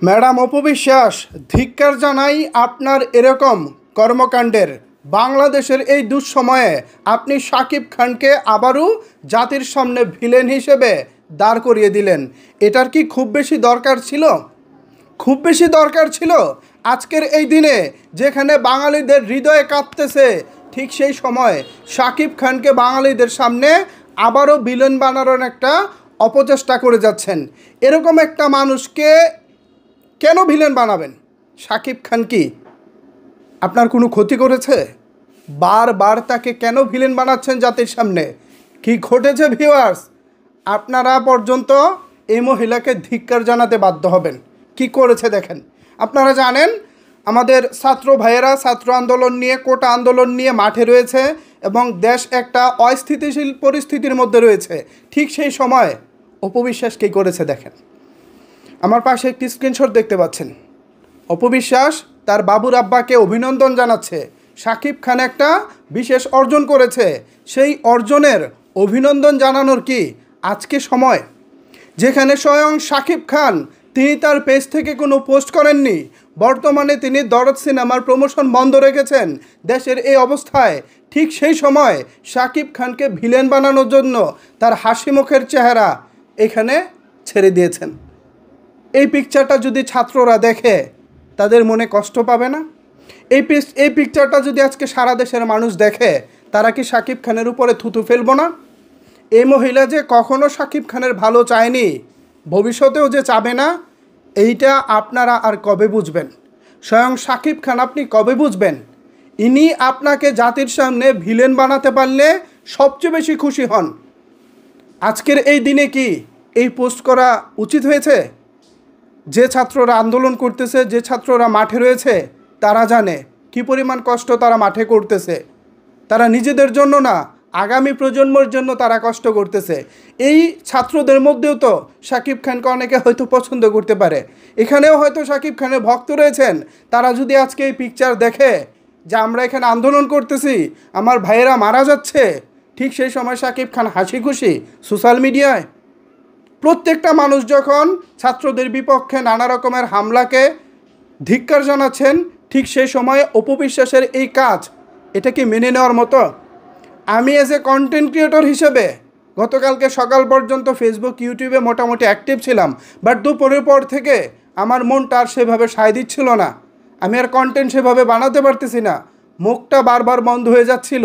Madam অপবিশ্বাস, ধিক্কার জানাই আপনার এরকম কর্মকাণ্ডের। বাংলাদেশের এই দুঃসময়ে আপনি শাকিব খানকে আবারও জাতির সামনে ভিলেন হিসেবে দাঁড় করিয়ে দিলেন। এটার কি খুব বেশি দরকার ছিল? খুব বেশি দরকার ছিল? আজকের এই দিনে যেখানে বাঙালিদের হৃদয়ে কাঁপতেছে, ঠিক সেই সময় শাকিব খানকে বাঙালিদের সামনে আবারও ভিলেন বানানোর একটা অপচেষ্টা করে যাচ্ছেন। এরকম একটা মানুষকে কেন ভিলেন বানাবেন? শাকিব খান কি আপনার কোনো ক্ষতি করেছে? বারবার তাকে কেন ভিলেন বানাচ্ছেন জাতির সামনে? কি ঘটেছে ভিউয়ার্স? আপনারা পর্যন্ত এই মহিলাকে ধিক্কার জানাতে বাধ্য হবেন। কি করেছে দেখেন। আপনারা জানেন আমাদের ছাত্র ভাইয়েরা ছাত্র আন্দোলন নিয়ে, কোটা আন্দোলন নিয়ে মাঠে রয়েছে এবং দেশ একটা অস্থিতিশীল পরিস্থিতির মধ্যে রয়েছে। ঠিক সেই সময় অপবিশ্বাস কী করেছে দেখেন। আমার পাশে একটি স্ক্রিনশট দেখতে পাচ্ছেন। অপবিশ্বাস তার বাবুর আব্বাকে অভিনন্দন জানাচ্ছে। শাকিব খান একটা বিশেষ অর্জন করেছে, সেই অর্জনের অভিনন্দন জানানোর কি আজকে সময়? যেখানে স্বয়ং শাকিব খান তিনি তার পেজ থেকে কোনো পোস্ট করেননি। বর্তমানে তিনি দরদ সিনেমার প্রমোশন বন্ধ রেখেছেন দেশের এই অবস্থায়। ঠিক সেই সময় শাকিব খানকে ভিলেন বানানোর জন্য তার হাসি মুখের চেহারা এখানে ছেড়ে দিয়েছেন। এই পিকচারটা যদি ছাত্ররা দেখে তাদের মনে কষ্ট পাবে না? এই পিকচারটা যদি আজকে সারা দেশের মানুষ দেখে, তারা কি শাকিব খানের উপরে থুতু ফেলবো না? এই মহিলা যে কখনো শাকিব খানের ভালো চায়নি, ভবিষ্যতেও যে চাবে না, এইটা আপনারা আর কবে বুঝবেন? স্বয়ং শাকিব খান আপনি কবে বুঝবেন? ইনি আপনাকে জাতির সামনে ভিলেন বানাতে পারলে সবচেয়ে বেশি খুশি হন। আজকের এই দিনে কি এই পোস্ট করা উচিত হয়েছে? যে ছাত্ররা আন্দোলন করতেছে, যে ছাত্ররা মাঠে রয়েছে, তারা জানে কী পরিমাণ কষ্ট তারা মাঠে করতেছে। তারা নিজেদের জন্য না, আগামী প্রজন্মের জন্য তারা কষ্ট করতেছে। এই ছাত্রদের মধ্যেও তো শাকিব খানকে অনেকে হয়তো পছন্দ করতে পারে। এখানেও হয়তো শাকিব খানের ভক্ত রয়েছেন। তারা যদি আজকে এই পিকচার দেখে যে আমরা এখানে আন্দোলন করতেছি, আমার ভাইয়েরা মারা যাচ্ছে, ঠিক সেই সময় শাকিব খান হাসি খুশি সোশ্যাল মিডিয়ায়। প্রত্যেকটা মানুষ যখন ছাত্রদের বিপক্ষে নানা রকমের হামলাকে ধিক্কার জানাচ্ছেন, ঠিক সেই সময় অপবিশ্বাসের এই কাজ, এটা কি মেনে নেওয়ার মতো? আমি এজ এ কন্টেন্ট ক্রিয়েটর হিসেবে গতকালকে সকাল পর্যন্ত ফেসবুক ইউটিউবে মোটামুটি অ্যাক্টিভ ছিলাম, বাট দুপুরের পর থেকে আমার মনটা আর সেভাবে সায় দিচ্ছিল না। আমি আর কন্টেন্ট সেভাবে বানাতে পারতেছি না। মুখটা বারবার বন্ধ হয়ে যাচ্ছিল।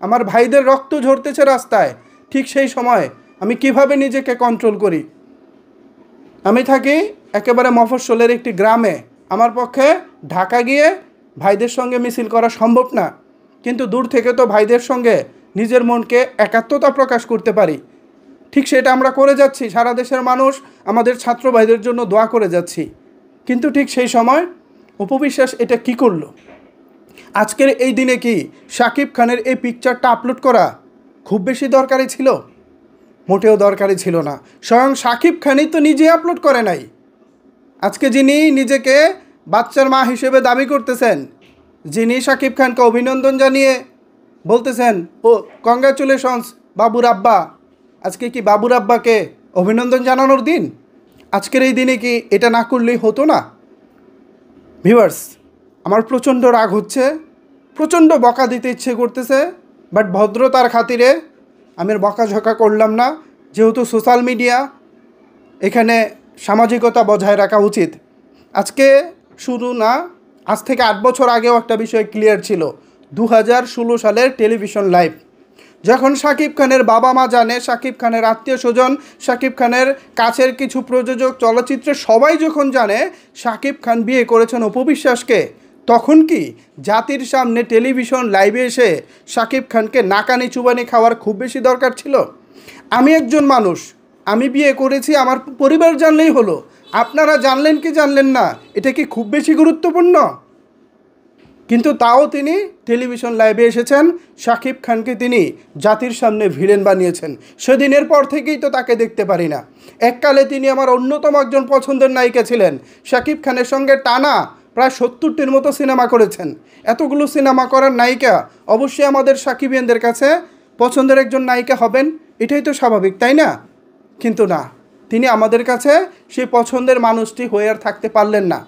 আমার ভাইদের রক্ত ঝরতেছে রাস্তায়। ঠিক সেই সময় আমি কিভাবে নিজেকে কন্ট্রোল করি? আমি থাকি একেবারে মফস্বলের একটি গ্রামে। আমার পক্ষে ঢাকা গিয়ে ভাইদের সঙ্গে মিছিল করা সম্ভব না, কিন্তু দূর থেকে তো ভাইদের সঙ্গে নিজের মনকে একাত্মতা প্রকাশ করতে পারি। ঠিক সেটা আমরা করে যাচ্ছি। সারা দেশের মানুষ আমাদের ছাত্র ভাইদের জন্য দোয়া করে যাচ্ছি। কিন্তু ঠিক সেই সময় অপবিশ্বাস এটা কি করলো? আজকের এই দিনে কি শাকিব খানের এই পিকচারটা আপলোড করা খুব বেশি দরকারি ছিল? মোটেও দরকারি ছিল না। স্বয়ং শাকিব খানই তো নিজে আপলোড করে নাই। আজকে যিনি নিজেকে বাচ্চার মা হিসেবে দাবি করতেছেন, যিনি শাকিব খানকে অভিনন্দন জানিয়ে বলতেছেন ও কংগ্রাচুলেশনস বাবুর আব্বা, আজকে কি বাবুর আব্বাকে অভিনন্দন জানানোর দিন? আজকের এই দিনে কি এটা না করলেই হতো না? ভিউয়ার্স, আমার প্রচণ্ড রাগ হচ্ছে, প্রচণ্ড বকা দিতে ইচ্ছে করতেছে, বাট ভদ্রতার খাতিরে আমি বকাঝকা করলাম না। যেহেতু সোশ্যাল মিডিয়া, এখানে সামাজিকতা বজায় রাখা উচিত। আজকে শুরু না, আজ থেকে 8 বছর আগেও একটা বিষয় ক্লিয়ার ছিল। 2016 সালের টেলিভিশন লাইভ, যখন শাকিব খানের বাবা মা জানে, শাকিব খানের আত্মীয় স্বজন, শাকিব খানের কাছের কিছু প্রযোজক, চলচ্চিত্রের সবাই যখন জানে শাকিব খান বিয়ে করেছেন অপবিশ্বাসকে, তখন কি জাতির সামনে টেলিভিশন লাইভে এসে শাকিব খানকে নাকানি চুবানি খাওয়ার খুব বেশি দরকার ছিল? আমি একজন মানুষ, আমি বিয়ে করেছি, আমার পরিবার জানলেই হলো। আপনারা জানলেন কি জানলেন না, এটা কি খুব বেশি গুরুত্বপূর্ণ? কিন্তু তাও তিনি টেলিভিশন লাইভে এসেছেন, শাকিব খানকে তিনি জাতির সামনে ভিলেন বানিয়েছেন। সেদিনের পর থেকেই তো তাকে দেখতে পারি না। এককালে তিনি আমার অন্যতম একজন পছন্দের নায়িকা ছিলেন। শাকিব খানের সঙ্গে টানা প্রায় 70টির মতো সিনেমা করেছেন। এতগুলো সিনেমা করার নায়িকা অবশ্যই আমাদের সাকিবিয়ানদের কাছে পছন্দের একজন নায়িকা হবেন, এটাই তো স্বাভাবিক, তাই না? কিন্তু না, তিনি আমাদের কাছে সেই পছন্দের মানুষটি হয়ে আর থাকতে পারলেন না।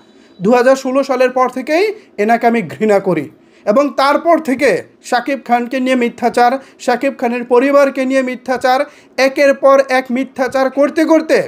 2016 সালের পর থেকেই এনাকে আমি ঘৃণা করি এবং তারপর থেকে শাকিব খানকে নিয়ে মিথ্যাচার, শাকিব খানের পরিবারকে নিয়ে মিথ্যাচার, একের পর এক মিথ্যাচার করতে করতে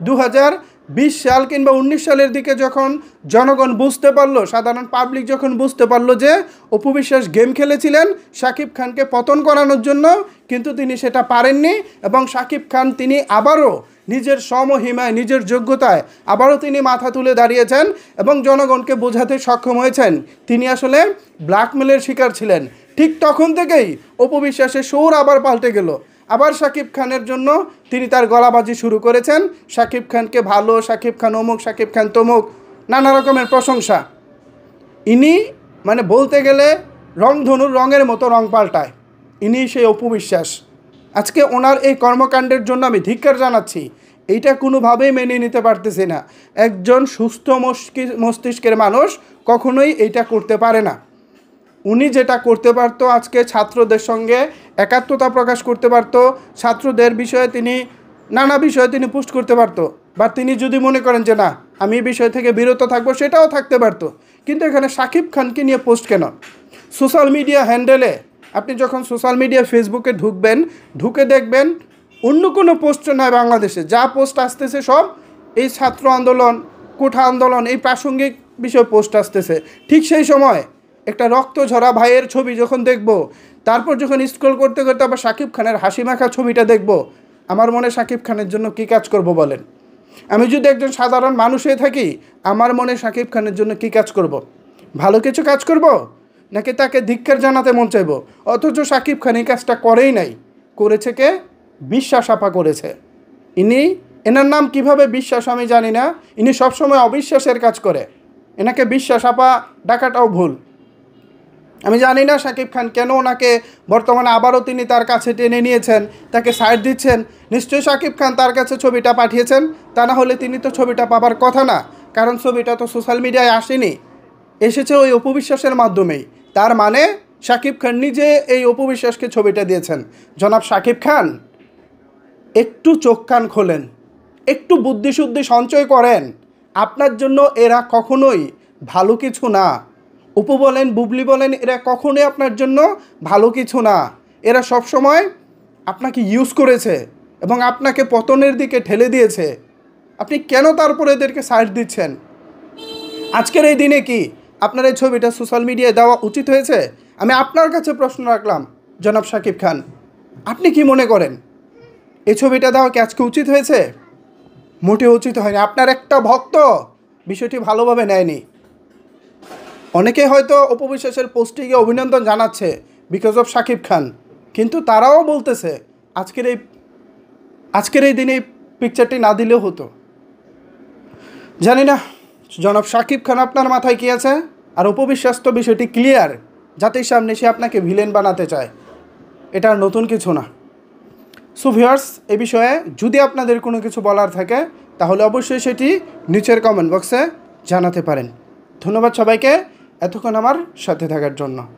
2020 সাল কিংবা 19 সালের দিকে যখন জনগণ বুঝতে পারলো, সাধারণ পাবলিক যখন বুঝতে পারলো যে অপু বিশ্বাস গেম খেলেছিলেন শাকিব খানকে পতন করানোর জন্য, কিন্তু তিনি সেটা পারেননি এবং শাকিব খান তিনি আবারও নিজের সমহিমায়, নিজের যোগ্যতায় আবারও তিনি মাথা তুলে দাঁড়িয়েছেন এবং জনগণকে বোঝাতে সক্ষম হয়েছেন তিনি আসলে ব্ল্যাকমেলের শিকার ছিলেন। ঠিক তখন থেকেই অপু বিশ্বাসের সুর আবার পাল্টে গেল। আবার শাকিব খানের জন্য তিনি তার গলাবাজি শুরু করেছেন। শাকিব খানকে ভালো, শাকিব খান অমুক, শাকিব খান তমুক, নানা রকমের প্রশংসা। ইনি মানে বলতে গেলে রংধনুর রঙের মতো রং পাল্টায়, ইনি সেই অপু বিশ্বাস। আজকে ওনার এই কর্মকাণ্ডের জন্য আমি ধিক্কার জানাচ্ছি। এইটা কোনোভাবেই মেনে নিতে পারতেছি না। একজন সুস্থ মস্তিষ্কের মানুষ কখনোই এইটা করতে পারে না। উনি যেটা করতে পারতো, আজকে ছাত্রদের সঙ্গে একাত্মতা প্রকাশ করতে পারতো, ছাত্রদের বিষয়ে তিনি নানা বিষয়ে তিনি পোস্ট করতে পারতো, বা তিনি যদি মনে করেন যে না আমি এই বিষয় থেকে বিরত থাকবো, সেটাও থাকতে পারতো। কিন্তু এখানে শাকিব খানকে নিয়ে পোস্ট কেন? সোশ্যাল মিডিয়া হ্যান্ডেলে আপনি যখন সোশ্যাল মিডিয়া ফেসবুকে ঢুকবেন, ঢুকে দেখবেন অন্য কোনো পোস্ট নয়, বাংলাদেশে যা পোস্ট আসতেছে সব এই ছাত্র আন্দোলন, কোঠা আন্দোলন, এই প্রাসঙ্গিক বিষয় পোস্ট আসতেছে। ঠিক সেই সময় একটা রক্ত ঝরা ভাইয়ের ছবি যখন দেখব, তারপর যখন স্ক্রল করতে করতে আবার শাকিব খানের হাসি মাখা ছবিটা দেখব, আমার মনে শাকিব খানের জন্য কী কাজ করব বলেন? আমি যদি একজন সাধারণ মানুষ হয়ে থাকি, আমার মনে শাকিব খানের জন্য কী কাজ করব? ভালো কিছু কাজ করব, নাকি তাকে ধিক্কার জানাতে মন চাইব? অথচ শাকিব খান এই কাজটা করেই নাই। করেছে কে? বিশ্বাস আপা করেছে। এনার নাম কিভাবে বিশ্বাস আমি জানি না, ইনি সবসময় অবিশ্বাসের কাজ করে। এনাকে বিশ্বাস আপা ডাকাটাও ভুল। আমি জানি না শাকিব খান কেন ওনাকে বর্তমানে আবারও তিনি তার কাছে টেনে নিয়েছেন, তাকে সাইড দিচ্ছেন। নিশ্চয়ই শাকিব খান তার কাছে ছবিটা পাঠিয়েছেন, তা না হলে তিনি তো ছবিটা পাবার কথা না, কারণ ছবিটা তো সোশ্যাল মিডিয়ায় আসেনি, এসেছে ওই অপু বিশ্বাসের মাধ্যমেই। তার মানে শাকিব খান নিজে এই অপু বিশ্বাসকে ছবিটা দিয়েছেন। জনাব শাকিব খান, একটু চোখ কান খোলেন, একটু বুদ্ধিশুদ্ধি সঞ্চয় করেন। আপনার জন্য এরা কখনোই ভালো কিছু না। অপু বলেন, বুবলি বলেন, এরা কখনোই আপনার জন্য ভালো কিছু না। এরা সবসময় আপনাকে ইউজ করেছে এবং আপনাকে পতনের দিকে ঠেলে দিয়েছে। আপনি কেন তারপরে এদেরকে সাইড দিচ্ছেন? আজকের এই দিনে কি আপনার এই ছবিটা সোশ্যাল মিডিয়ায় দেওয়া উচিত হয়েছে? আমি আপনার কাছে প্রশ্ন রাখলাম জনাব শাকিব খান, আপনি কি মনে করেন এই ছবিটা দেওয়া কি আজকে উচিত হয়েছে? মোটেও উচিত হয়নি। আপনার একটা ভক্ত বিষয়টি ভালোভাবে নেয়নি। অনেকে হয়তো অপু বিশ্বাসের পোস্টিংয়ে অভিনন্দন জানাচ্ছে বিকজ অফ শাকিব খান, কিন্তু তারাও বলতেছে আজকের এই দিনে পিকচারটি না দিলেও হতো। জানি না জনাব শাকিব খান আপনার মাথায় কী আছে। আর অপু বিশ্বাস তো বিষয়টি ক্লিয়ার, জাতির সামনে সে আপনাকে ভিলেন বানাতে চায়, এটা আর নতুন কিছু না। সো ভিউয়ার্স, এ বিষয়ে যদি আপনাদের কোনো কিছু বলার থাকে তাহলে অবশ্যই সেটি নিচের কমেন্ট বক্সে জানাতে পারেন। ধন্যবাদ সবাইকে এতক্ষণ আমার সাথে থাকার জন্য।